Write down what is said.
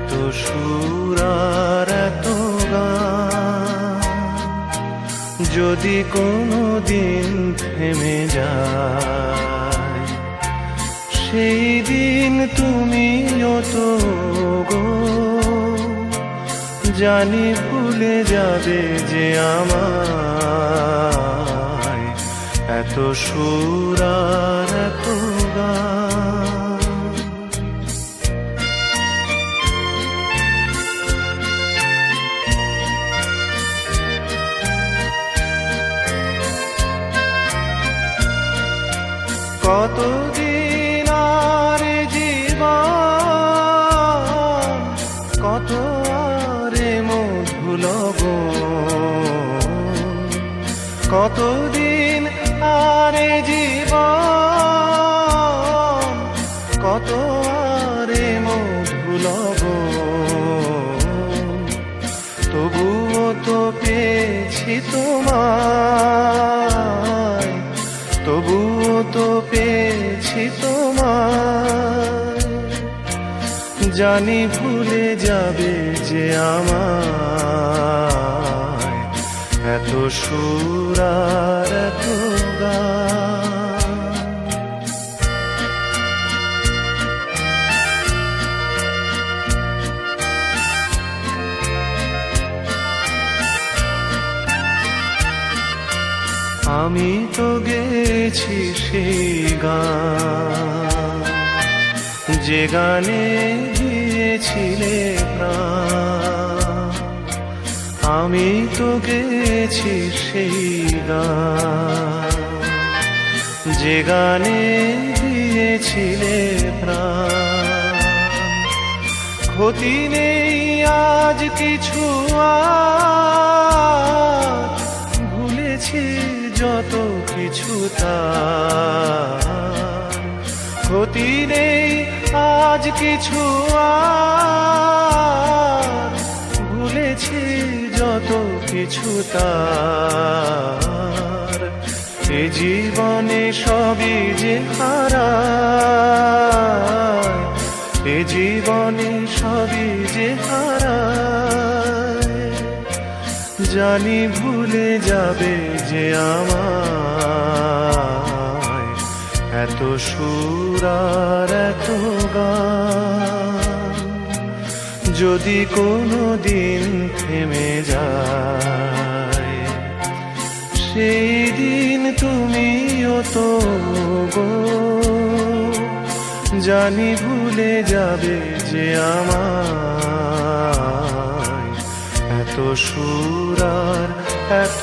এত সুর আর এত গান যদি কোনো দিন থেমে যায়, সেই দিন তুমিও তো গো জানি ভুলে যাবে যে আমায়। এত সুর আর এত গান কতদিন আর জীবন, কত আরে মধু লগন, কতদিন আরে জীবন, কত আরে মধু লগন, তবুও তো পেয়েছি তোমায়, তবুও তো পেয়েছি তোমায়। জানি ভুলে যাবে যে আমায়। এত সুর আর এত গান আমি তো গেছি সেই গান যে গানে দিয়েছিলে প্রাণ। আমি তো গেছি সেই গান যে গানে দিয়েছিলে প্রাণ। ক্ষতি নেই আজ কিছু আর, ভুলেছি যত কিছু তার। ক্ষতি নেই আজ কিছু আর, ভুলেছি যত কিছু তার। এ জীবনে সবই যে হারায়, এ জীবনে সবই যে হারায়। জানি ভুলে যাবে যে আমায়। এত সুর আর এত গান যদি কোনো দিন থেমে যায়, সেই দিন তুমিও তো গো জানি ভুলে যাবে যে আমায়। এত সুর আর এত